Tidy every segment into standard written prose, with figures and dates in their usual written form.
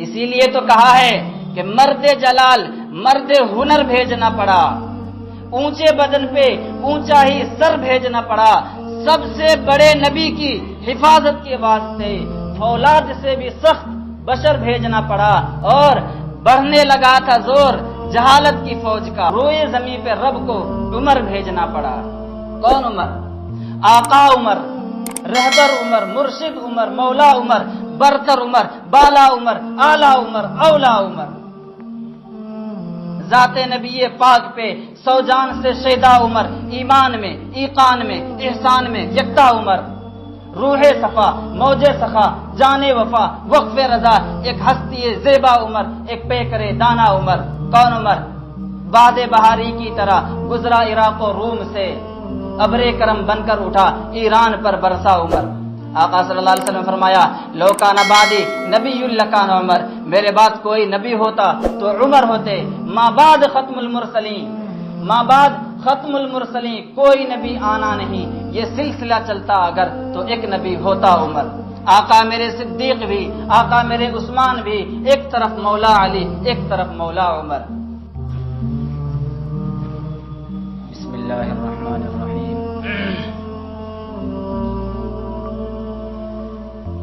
اسی لیے تو کہا ہے کہ مرد جلال مرد ہنر بھیجنا پڑا، اونچے بدن پہ اونچا ہی سر بھیجنا پڑا، سب سے بڑے نبی کی حفاظت کے واسطے فولاد سے بھی سخت بشر بھیجنا پڑا، اور بڑھنے لگا تھا زور جہالت کی فوج کا، روئے زمین پہ رب کو عمر بھیجنا پڑا۔ کون عمر؟ آقا عمر، رہبر عمر، مرشد عمر، مولا عمر، برتر عمر، بالا عمر، اعلی عمر، اولا عمر۔ ذات نبی پاک پہ 100 جان سے شیدا عمر، ایمان میں، ایقان میں، احسان میں یکتا عمر، روح صفا، موج سخا، جان وفا، وقف رضا، ایک ہستی زیبا عمر، ایک پیکر دانا عمر۔ کون عمر؟ باد بہاری کی طرح گزرا عراق و روم سے، ابر کرم بن کر اٹھا ایران پر برسا عمر۔ آقا صلی اللہ علیہ وسلم نے فرمایا لو کان بعدی نبی لکان عمر، میرے بعد کوئی نبی ہوتا تو عمر ہوتے، ما بعد ختم المرسلین، ما بعد ختم المرسلین، کوئی نبی آنا نہیں، یہ سلسلہ چلتا اگر تو ایک نبی ہوتا عمر۔ آقا میرے صدیق بھی، آقا میرے عثمان بھی، ایک طرف مولا علی، ایک طرف مولا عمر۔ بسم اللہ الرحمن الرحیم۔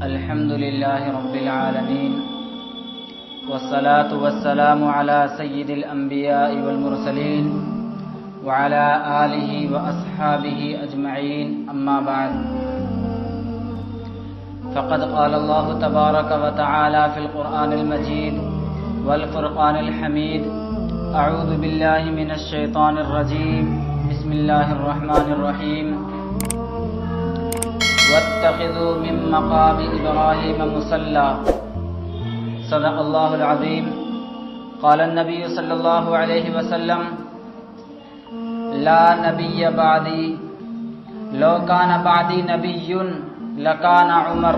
الحمد للہ رب العالمین، والصلاة والسلام على سید الانبیاء والمرسلین وعلى آلہ واصحابہ اجمعین، اما بعد، فقد قال اللہ تبارک وتعالی فی القرآن المجید والفرقان الحمید، اعوذ باللہ من الشیطان الرجیم، بسم اللہ الرحمن الرحیم، واتخذوا من مقام ابراہیم مصلی، صدق اللہ العظیم۔ قال النبی صلی اللہ علیہ وسلم لا نبی بعدی، لو کان بعدی نبی لکان عمر،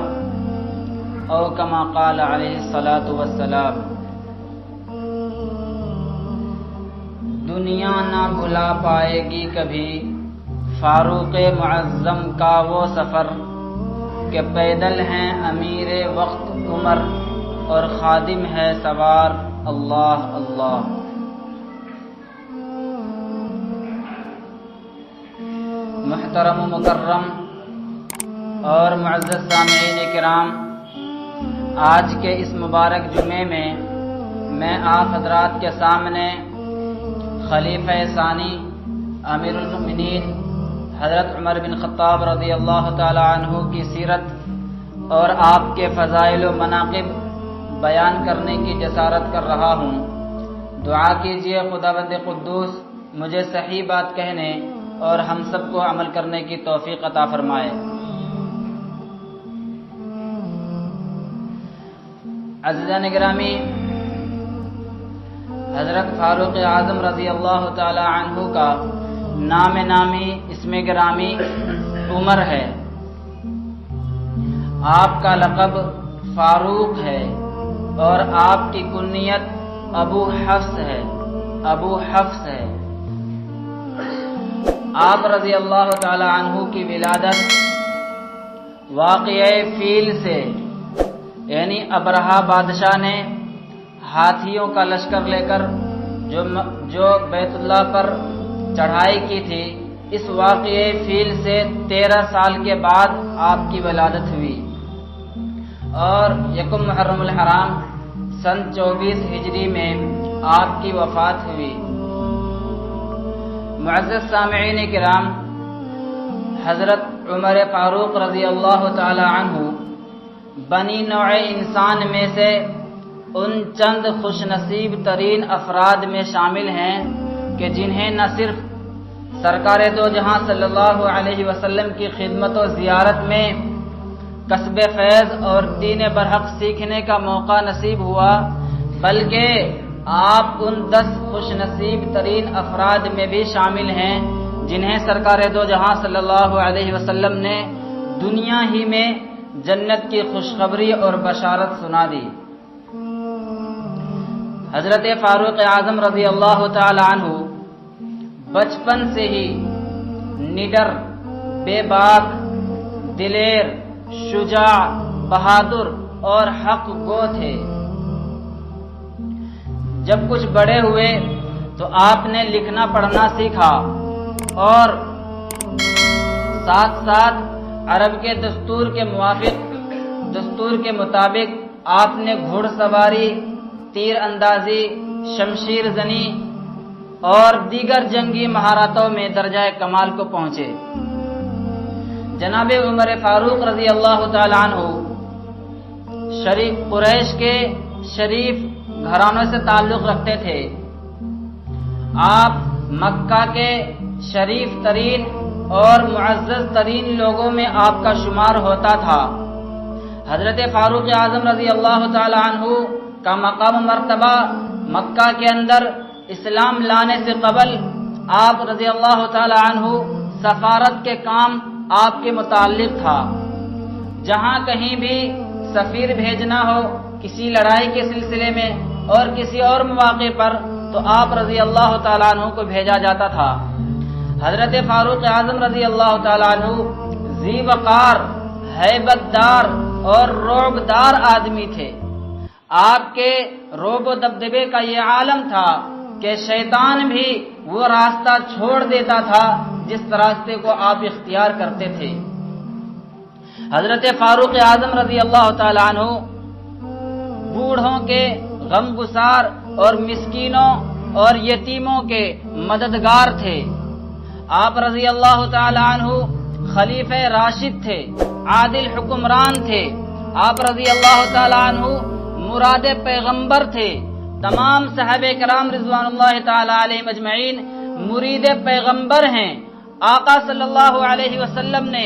او کما قال علیہ الصلاۃ والسلام۔ دنیا نہ بھلا پائے گی کبھی فاروق معظم کا وہ سفر کہ پیدل ہیں امیر وقت عمر اور خادم ہے سوار اللہ اللہ۔ محترم و مکرم اور معزز سامعین کرام، آج کے اس مبارک جمعے میں میں آپ حضرات کے سامنے خلیفہ ثانی امیر المؤمنین حضرت عمر بن خطاب رضی اللہ تعالی عنہ کی سیرت اور آپ کے فضائل و مناقب بیان کرنے کی جسارت کر رہا ہوں۔ دعا کیجئے خداوند قدوس مجھے صحیح بات کہنے اور ہم سب کو عمل کرنے کی توفیق عطا فرمائے۔ عزیزان گرامی، حضرت فاروق اعظم رضی اللہ تعالی عنہ کا نام نامی اسم گرامی عمر ہے۔ آپ کا لقب فاروق ہے اور آپ کی کنیت ابو حفص ہے، ابو حفص ہے۔ آپ رضی اللہ تعالی عنہ کی ولادت واقعہ فیل سے، یعنی ابرہہ بادشاہ نے ہاتھیوں کا لشکر لے کر جو بیت اللہ پر چڑھائی کی تھی، اس واقعہ فیل سے 13 سال کے بعد آپ کی ولادت ہوئی، اور یکم محرم الحرام سن 24 ہجری میں آپ کی وفات ہوئی۔ معزز سامعین کرام، حضرت عمر فاروق رضی اللہ تعالی عنہ بنی نوع انسان میں سے ان چند خوش نصیب ترین افراد میں شامل ہیں کہ جنہیں نہ صرف سرکار دو جہاں صلی اللہ علیہ وسلم کی خدمت و زیارت میں کسب فیض اور دین برحق سیکھنے کا موقع نصیب ہوا، بلکہ آپ ان 10 خوش نصیب ترین افراد میں بھی شامل ہیں جنہیں سرکار دو جہاں صلی اللہ علیہ وسلم نے دنیا ہی میں جنت کی خوشخبری اور بشارت سنا دی۔ حضرت فاروق اعظم رضی اللہ تعالی عنہ بچپن سے ہی نڈر، بے باک، دلیر، شجاع، بہادر اور حق گو تھے۔ جب کچھ بڑے ہوئے تو آپ نے لکھنا پڑھنا سیکھا اور ساتھ ساتھ عرب کے دستور کے مطابق آپ نے گھڑ سواری، تیر اندازی، شمشیر زنی اور دیگر جنگی مہارتوں میں درجہ کمال کو پہنچے۔ جناب عمر فاروق رضی اللہ تعالی عنہ شریف قریش کے شریف گھرانوں سے تعلق رکھتے تھے۔ آپ مکہ کے شریف ترین اور معزز ترین لوگوں میں آپ کا شمار ہوتا تھا۔ حضرت فاروق اعظم رضی اللہ تعالی عنہ کا مقام مرتبہ مکہ کے اندر اسلام لانے سے قبل آپ رضی اللہ تعالی عنہ سفارت کے کام آپ کے متعلق تھا۔ جہاں کہیں بھی سفیر بھیجنا ہو کسی لڑائی کے سلسلے میں اور کسی اور مواقع پر تو آپ رضی اللہ تعالیٰ عنہ کو بھیجا جاتا تھا۔ حضرت فاروق اعظم رضی اللہ تعالیٰ عنہ ذی وقار، ہیبت دار اور رعب دار آدمی تھے۔ آپ کے رعب و دبدبے کا یہ عالم تھا کہ شیطان بھی وہ راستہ چھوڑ دیتا تھا جس راستے کو آپ اختیار کرتے تھے۔ حضرت فاروق اعظم رضی اللہ تعالیٰ عنہ بوڑھوں کے غم گسار اور مسکینوں اور یتیموں کے مددگار تھے۔ آپ رضی اللہ تعالیٰ عنہ خلیفہ راشد تھے، عادل حکمران تھے۔ آپ رضی اللہ تعالیٰ عنہ مراد پیغمبر تھے۔ تمام صحابہ کرام رضوان اللہ تعالیٰ علیہم اجمعین مرید پیغمبر ہیں۔ آقا صلی اللہ علیہ وسلم نے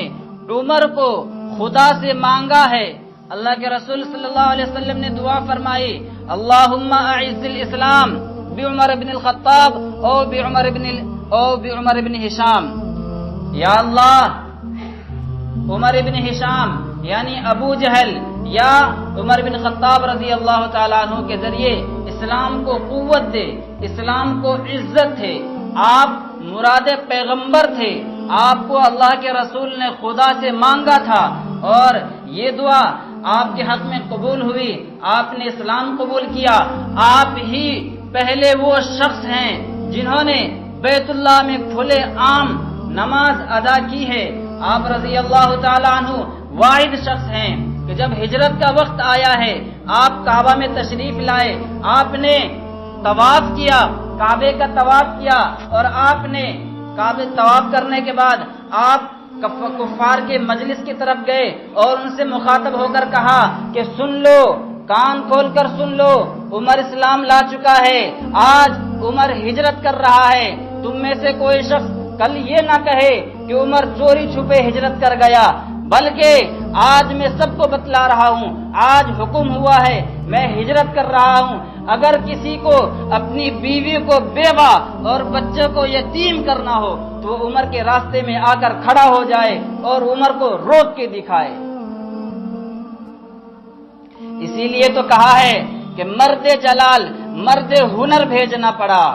عمر کو خدا سے مانگا ہے۔ اللہ کے رسول صلی اللہ علیہ وسلم نے دعا فرمائی، اللہم اعز الاسلام بعمر بن الخطاب او بعمر بن ہشام۔ یا اللہ عمر بن ہشام یعنی ابو جہل یا عمر بن خطاب رضی اللہ تعالیٰ عنہ کے ذریعے اسلام کو قوت دے، اسلام کو عزت ہے۔ آپ مراد پیغمبر تھے، آپ کو اللہ کے رسول نے خدا سے مانگا تھا اور یہ دعا آپ کے حق میں قبول ہوئی، آپ نے اسلام قبول کیا۔ آپ ہی پہلے وہ شخص ہیں جنہوں نے بیت اللہ میں کھلے عام نماز ادا کی ہے۔ آپ رضی اللہ تعالیٰ عنہ واحد شخص ہیں کہ جب ہجرت کا وقت آیا ہے آپ کعبہ میں تشریف لائے، آپ نے طواف کیا، کعبے کا طواف کیا اور آپ نے کعبے طواف کرنے کے بعد آپ کفار کے مجلس کی طرف گئے اور ان سے مخاطب ہو کر کہا کہ سن لو، کان کھول کر سن لو، عمر اسلام لا چکا ہے، آج عمر ہجرت کر رہا ہے۔ تم میں سے کوئی شخص کل یہ نہ کہے کہ عمر چوری چھپے ہجرت کر گیا، بلکہ آج میں سب کو بتلا رہا ہوں، آج حکم ہوا ہے، میں ہجرت کر رہا ہوں۔ اگر کسی کو اپنی بیوی کو بیوہ اور بچے کو یتیم کرنا ہو تو عمر کے راستے میں آ کر کھڑا ہو جائے اور عمر کو روک کے دکھائے۔ اسی لیے تو کہا ہے کہ مرد جلال مرد ہنر بھیجنا پڑا،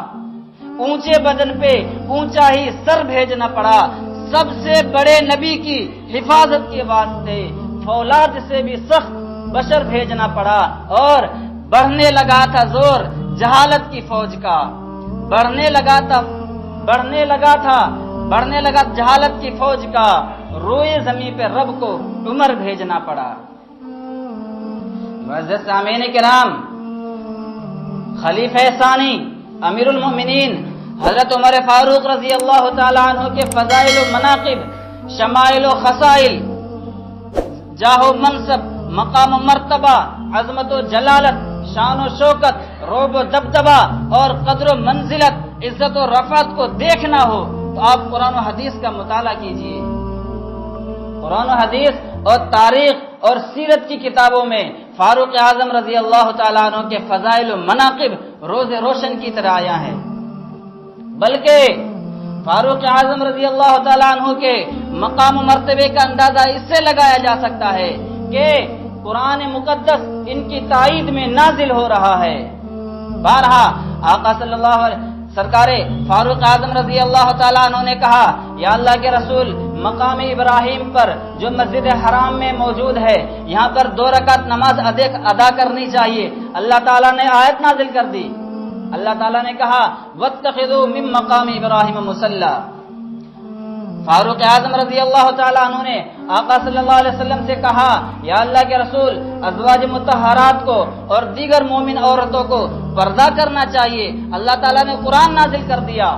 اونچے بدن پہ اونچا ہی سر بھیجنا پڑا، سب سے بڑے نبی کی حفاظت کے واسطے فولاد سے بھی سخت بشر بھیجنا پڑا اور بڑھنے لگا تھا زور جہالت کی فوج کا، بڑھنے لگا جہالت کی فوج کا، روئے زمین پہ رب کو عمر بھیجنا پڑا۔ معزز سامعین کرام، خلیفہ ثانی امیر المؤمنین حضرت عمر فاروق رضی اللہ تعالیٰ عنہ کے فضائل و مناقب، شمائل و خصائل، جاہ و منصب، مقام و مرتبہ، عظمت و جلالت، شان و شوکت، رعب و دبدبہ اور قدر و منزلت، عزت و رفعت کو دیکھنا ہو تو آپ قرآن و حدیث کا مطالعہ کیجئے۔ قرآن و حدیث اور تاریخ اور سیرت کی کتابوں میں فاروق اعظم رضی اللہ تعالیٰ عنہ کے فضائل و مناقب روز روشن کی طرح آیا ہے۔ بلکہ فاروق اعظم رضی اللہ تعالیٰ عنہ کے مقام و مرتبے کا اندازہ اس سے لگایا جا سکتا ہے کہ قرآن مقدس ان کی تائید میں نازل ہو رہا ہے۔ بارہا آقا صلی اللہ علیہ سرکار فاروق اعظم رضی اللہ تعالیٰ عنہ نے کہا، یا اللہ کے رسول، مقام ابراہیم پر جو مسجد حرام میں موجود ہے یہاں پر 2 رکعت نماز ادا کرنی چاہیے۔ اللہ تعالیٰ نے آیت نازل کر دی، اللہ تعالیٰ نے کہا واتخذوا من مقام ابراہیم مصلی. فاروق اعظم رضی اللہ تعالیٰ عنہ نے آقا صلی اللہ علیہ وسلم سے کہا یا اللہ کے رسول ازواج مطہرات کو اور دیگر مومن عورتوں کو پردہ کرنا چاہیے. اللہ تعالیٰ نے قرآن نازل کر دیا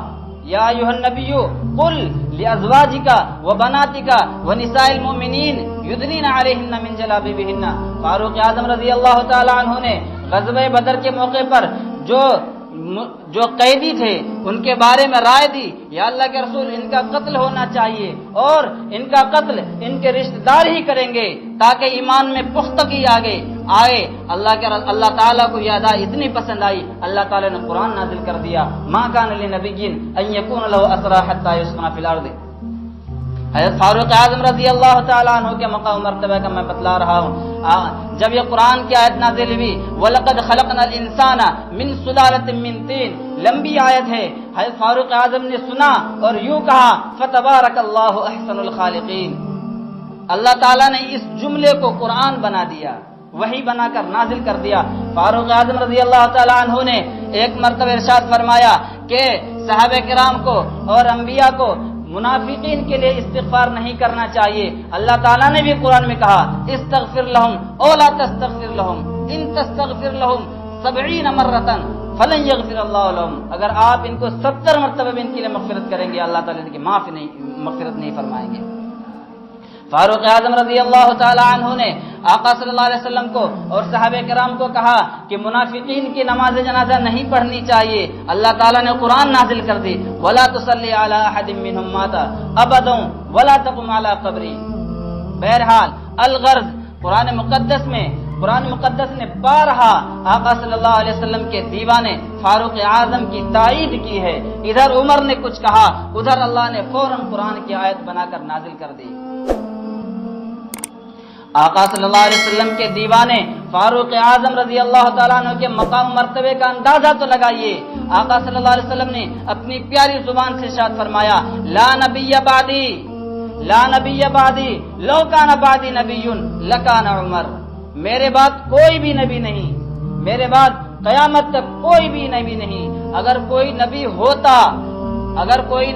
یا ایھا النبی قل لازواجک وبناتک ونساء المؤمنین یدنین علیہن من جلابیبہن. فاروق اعظم رضی اللہ تعالیٰ عنہ نے غزوہ بدر کے موقع پر جو قیدی تھے ان کے بارے میں رائے دی یا اللہ کے رسول ان کا قتل ہونا چاہیے اور ان کا قتل ان کے رشتہ دار ہی کریں گے تاکہ ایمان میں پختگی آئے. اللہ تعالیٰ کو یہ ادا اتنی پسند آئی اللہ تعالیٰ نے قرآن نازل کر دیا ما کان لنبی ان یکون له اسری حتی یسکن فی الارض. حضرت فاروق اعظم رضی اللہ تعالیٰ عنہ کے مقام مرتبہ کا میں بتلا رہا ہوں. جب یہ قرآن کی آیت نازل ہوئی وَلَقَدْ خَلَقْنَا الْإِنسَانَ مِنْ سُلَالَةٍ مِّن طِينٍ، لمبی آیت ہے. حضرت فاروق اعظم نے سنا اور یوں کہا فَتَبَارَكَ اللَّهُ أَحْسَنُ الْخَالِقِينَ. اللہ تعالیٰ نے اس جملے کو قرآن بنا دیا، وحی بنا کر نازل کر دیا. فاروق اعظم رضی اللہ تعالیٰ عنہ نے ایک مرتبہ ارشاد فرمایا کہ صحابہ کرام کو اور انبیاء کو منافقین کے لیے استغفار نہیں کرنا چاہیے. اللہ تعالیٰ نے بھی قرآن میں کہا استغفر لهم او لا تستغفر لهم ان تستغفر لهم 70 مرة فلن يغفر الله لهم. اگر آپ ان کو 70 مرتبہ بھی ان کے لیے مغفرت کریں گے اللہ تعالیٰ ان کی مغفرت نہیں فرمائیں گے. فاروق اعظم رضی اللہ تعالی عنہ نے آقا صلی اللہ علیہ وسلم کو اور صحابہ کرام کو کہا کہ منافقین کی نماز جنازہ نہیں پڑھنی چاہیے. اللہ تعالیٰ نے قرآن نازل کر دی ولا تصلی علی احد منهم مات ابدا ولا تقم علی قبری. بہرحال الغرض قرآن مقدس نے بارہا آقا صلی اللہ علیہ وسلم کے دیوانے فاروق اعظم کی تائید کی ہے. ادھر عمر نے کچھ کہا ادھر اللہ نے فوراً قرآن کی آیت بنا کر نازل کر دی. آقا صلی اللہ علیہ وسلم کے دیوانے فاروق اعظم رضی اللہ تعالیٰ عنہ کے مقام مرتبے کا اندازہ تو لگائیے. آقا صلی اللہ علیہ وسلم نے اپنی پیاری زبان سے ارشاد فرمایا لا نبی بعدی لو کان بعدی نبی لکان عمر. میرے بعد کوئی بھی نبی نہیں، میرے بعد قیامت تک کوئی بھی نبی نہیں. اگر کوئی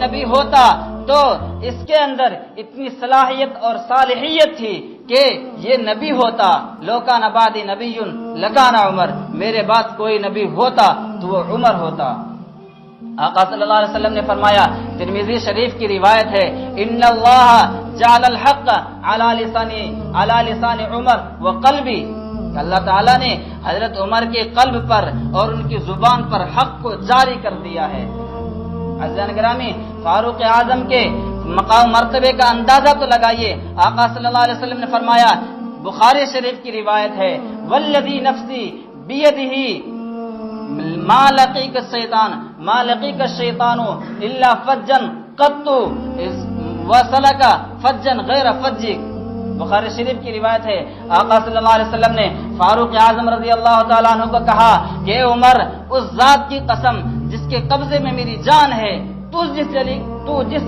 نبی ہوتا تو اس کے اندر اتنی صلاحیت اور صالحیت تھی کہ یہ نبی ہوتا. لوکان بعدی نبی لکان عمر، میرے بعد کوئی نبی ہوتا تو وہ عمر ہوتا. آقا صلی اللہ علیہ وسلم نے فرمایا ترمذی شریف کی روایت ہے ان اللہ جعل الحق علی لسان عمر وقلبی. اللہ تعالیٰ نے حضرت عمر کے قلب پر اور ان کی زبان پر حق کو جاری کر دیا ہے. عزیزان گرامی فاروق اعظم کے مقام مرتبے کا اندازہ تو لگائیے. آقا صلی اللہ علیہ وسلم نے فرمایا بخاری شریف کی روایت ہے والذی نفسی بیدہ ما لقیک الشیطان الا فجا قط وسلک فجا غیر فجک. بخاری شریف کی روایت ہے آقا صلی اللہ علیہ وسلم نے فاروق اعظم رضی اللہ تعالیٰ عنہ کو کہا کہ عمر اس ذات کی قسم جس کے قبضے میں میری جان ہے تو جس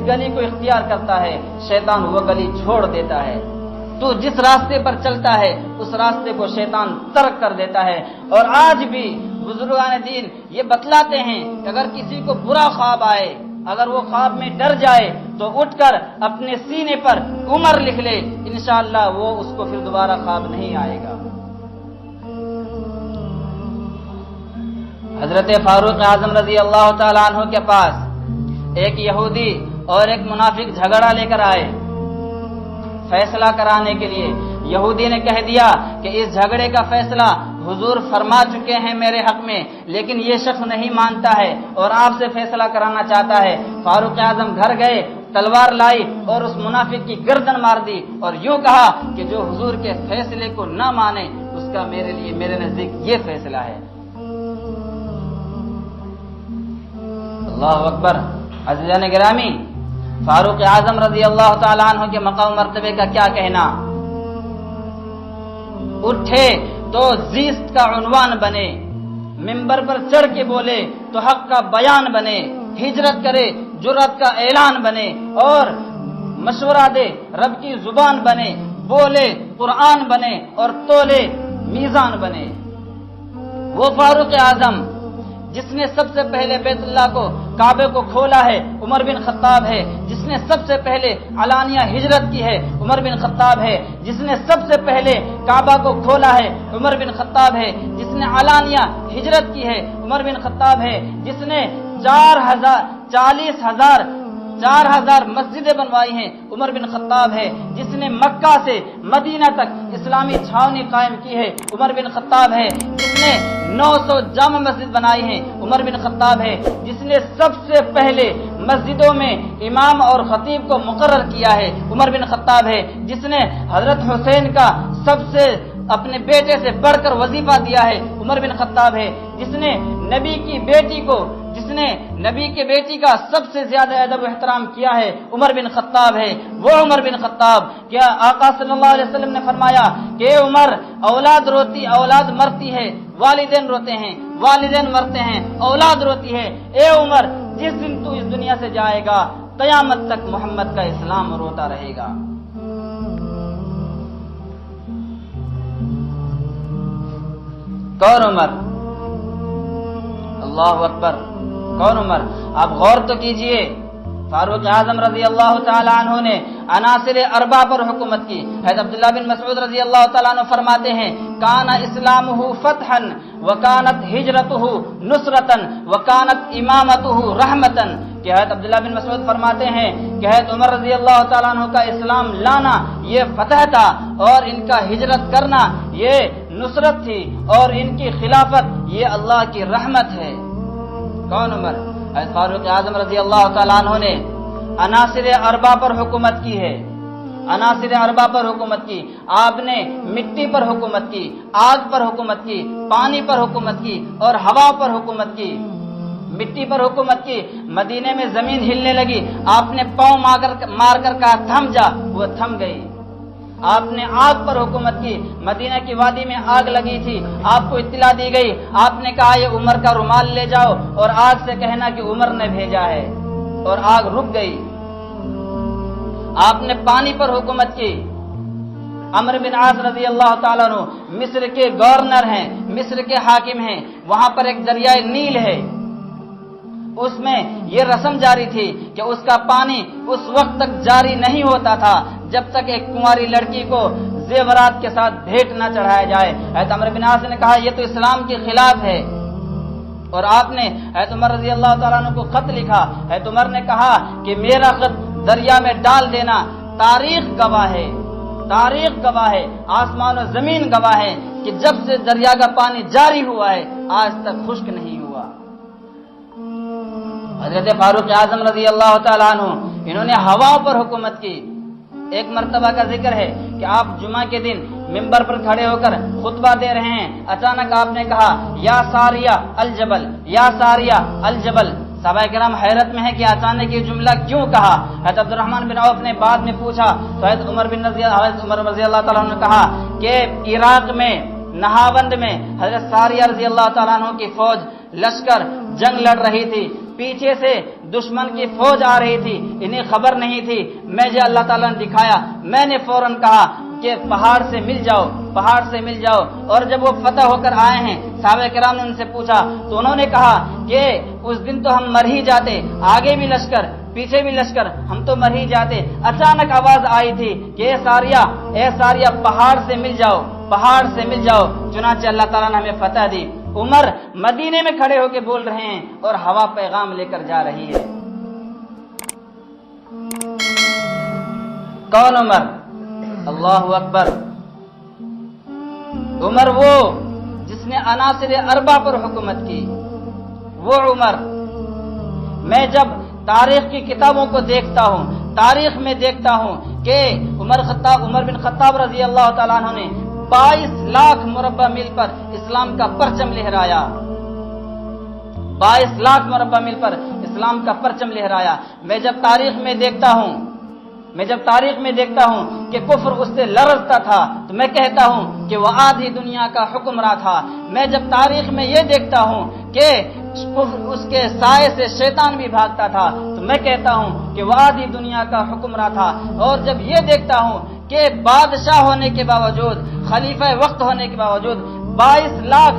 گلی کو اختیار کرتا ہے شیطان وہ گلی چھوڑ دیتا ہے. تو جس راستے پر چلتا ہے اس راستے کو شیطان ترک کر دیتا ہے. اور آج بھی بزرگان دین یہ بتلاتے ہیں کہ اگر کسی کو برا خواب آئے، اگر وہ خواب میں ڈر جائے تو اٹھ کر اپنے سینے پر عمر لکھ لے، انشاءاللہ وہ اس کو پھر دوبارہ خواب نہیں آئے گا. حضرت فاروق اعظم رضی اللہ تعالیٰ عنہ کے پاس ایک یہودی اور ایک منافق جھگڑا لے کر آئے فیصلہ کرانے کے لیے. یہودی نے کہہ دیا کہ اس جھگڑے کا فیصلہ حضور فرما چکے ہیں میرے حق میں، لیکن یہ شخص نہیں مانتا ہے اور آپ سے فیصلہ کرانا چاہتا ہے. فاروق اعظم گھر گئے، تلوار لائی اور اس منافق کی گردن مار دی اور یوں کہا کہ جو حضور کے فیصلے کو نہ مانے اس کا میرے نزدیک یہ فیصلہ ہے. اللہ اکبر. عزیزان گرامی فاروق اعظم رضی اللہ تعالیٰ عنہ کے مقام مرتبے کا کیا کہنا. اٹھے تو زیست کا عنوان بنے، منبر پر چڑھ کے بولے تو حق کا بیان بنے، ہجرت کرے جرأت کا اعلان بنے اور مشورہ دے رب کی زبان بنے، بولے قرآن بنے اور تولے میزان بنے. وہ فاروق اعظم جس نے سب سے پہلے بیت اللہ کو کعبے کو کھولا ہے عمر بن خطاب ہے، جس نے سب سے پہلے علانیہ ہجرت کی ہے عمر بن خطاب ہے، جس نے سب سے پہلے کعبہ کو کھولا ہے عمر بن خطاب ہے، جس نے علانیہ ہجرت کی ہے عمر بن خطاب ہے، جس نے 40,000 مسجدیں بنوائی ہیں عمر بن خطاب ہے، جس نے مکہ سے مدینہ تک اسلامی چھاونی قائم کی ہے عمر بن خطاب ہے، جس نے 900 جامع مسجد بنائی ہیں عمر بن خطاب ہے، جس نے سب سے پہلے مسجدوں میں امام اور خطیب کو مقرر کیا ہے عمر بن خطاب ہے، جس نے حضرت حسین کا سب سے اپنے بیٹے سے بڑھ کر وظیفہ دیا ہے عمر بن خطاب ہے، جس نے نبی کی بیٹی کا سب سے زیادہ ادب و احترام کیا ہے عمر بن خطاب ہے۔ وہ عمر بن خطاب، کیا آقا صلی اللہ علیہ وسلم نے فرمایا کہ عمر اولاد مرتی ہے، والدین روتے ہیں، والدین مرتے ہیں، اولاد روتی ہے، اے عمر جس دن تو اس دنیا سے جائے گا قیامت تک محمد کا اسلام روتا رہے گا۔ کون عمر؟ اللہ اکبر، کون عمر؟ آپ غور تو کیجئے، فاروق اعظم رضی اللہ تعالی عنہ نے عناصر اربع پر حکومت کی۔ حضرت عبداللہ بن مسعود رضی اللہ تعالی عنہ فرماتے ہیں کان اسلامہ فتحا وکانت ہجرتہ نصرتا وکانت امامتہ رحمتا، کہ حضرت عبداللہ بن مسعود فرماتے ہیں کہ حضرت عمر رضی اللہ تعالیٰ عنہ کا اسلام لانا یہ فتح تھا، اور ان کا ہجرت کرنا یہ نصرت تھی، اور ان کی خلافت یہ اللہ کی رحمت ہے۔ کون عمر؟ حضرت فاروق اعظم رضی اللہ تعالیٰ عنہ نے عناصر اربع پر حکومت کی ہے، عناصر اربع پر حکومت کی۔ آپ نے مٹی پر حکومت کی، آگ پر حکومت کی، پانی پر حکومت کی، اور ہوا پر حکومت کی۔ مٹی پر حکومت کی، مدینے میں زمین ہلنے لگی، آپ نے پاؤں مار کر کہا تھم جا، وہ تھم گئی۔ آپ نے آگ پر حکومت کی، مدینہ کی وادی میں آگ لگی تھی، آپ کو اطلاع دی گئی، آپ نے کہا یہ عمر کا رومال لے جاؤ اور آگ سے کہنا کہ عمر نے بھیجا ہے، اور آگ رک گئی۔ آپ نے پانی پر حکومت کی، عمرو بن عاص رضی اللہ تعالیٰ عنہ مصر کے گورنر ہیں، مصر کے حاکم ہیں، وہاں پر ایک دریائے نیل ہے، اس میں یہ رسم جاری تھی کہ اس کا پانی اس وقت تک جاری نہیں ہوتا تھا جب تک ایک کنواری لڑکی کو زیورات کے ساتھ بھیٹ نہ چڑھایا جائے۔ حضرت عمرو بن عاص نے کہا یہ تو اسلام کے خلاف ہے، اور آپ نے حضرت عمر رضی اللہ تعالیٰ عنہ کو خط لکھا۔ حضرت عمر نے کہا کہ میرا خط دریا میں ڈال دینا، تاریخ گواہ ہے، تاریخ گواہ ہے، آسمان و زمین گواہ ہے کہ جب سے دریا کا پانی جاری ہوا ہے آج تک خشک نہیں ہوا۔ حضرت فاروق اعظم رضی اللہ تعالیٰ عنہ انہوں نے ہواؤں پر حکومت کی۔ ایک مرتبہ کا ذکر ہے کہ آپ جمعہ کے دن ممبر پر کھڑے ہو کر خطبہ دے رہے ہیں، اچانک آپ نے کہا یا ساریہ الجبل، یا ساریہ الجبل۔ صحابہ کرام حیرت میں ہے کہ اچانک یہ جملہ کیوں کہا۔ حضرت عبد الرحمن بن عوف نے بعد میں پوچھا تو حضرت عمر رضی اللہ تعالیٰ عنہ نے کہا کہ عراق میں نہاوند میں حضرت ساریہ رضی اللہ تعالیٰ عنہ کی فوج لشکر جنگ لڑ رہی تھی، پیچھے سے دشمن کی فوج آ رہی تھی، انہیں خبر نہیں تھی، مجھے اللہ تعالیٰ نے دکھایا، میں نے فوراً کہا کہ پہاڑ سے مل جاؤ، پہاڑ سے مل جاؤ۔ اور جب وہ فتح ہو کر آئے ہیں صحابہ کرام نے ان سے پوچھا تو انہوں نے کہا کہ اس دن تو ہم مر ہی جاتے، آگے بھی لشکر پیچھے بھی لشکر، ہم تو مر ہی جاتے۔ اچانک آواز آئی تھی کہ اے ساریہ پہاڑ سے مل جاؤ، پہاڑ سے مل جاؤ، چنانچہ اللہ تعالیٰ نے ہمیں فتح دی۔ عمر مدینے میں کھڑے ہو کے بول رہے ہیں اور ہوا پیغام لے کر جا رہی ہے۔ کون عمر؟ اللہ اکبر، عمر وہ جس نے عناصر اربع پر حکومت کی، وہ عمر۔ میں جب تاریخ کی کتابوں کو دیکھتا ہوں، تاریخ میں دیکھتا ہوں کہ عمر بن خطاب رضی اللہ تعالیٰ عنہ نے 22 لاکھ مربع میل پر اسلام کا پرچم لہرایا، 22 لاکھ مربع میل پر اسلام کا پرچم لہرایا۔ میں جب تاریخ میں دیکھتا ہوں کہ کفر اس سے لرزتا تھا تو میں کہتا ہوں کہ وہ آدھی دنیا کا حکمراں تھا۔ میں جب تاریخ میں یہ دیکھتا ہوں کہ اس کے سائے سے شیطان بھی بھاگتا تھا تو میں کہتا ہوں کہ وہ آدھی دنیا کا حکمراں تھا۔ اور جب یہ دیکھتا ہوں کہ بادشاہ ہونے کے باوجود، خلیفہ وقت ہونے کے باوجود 22 لاکھ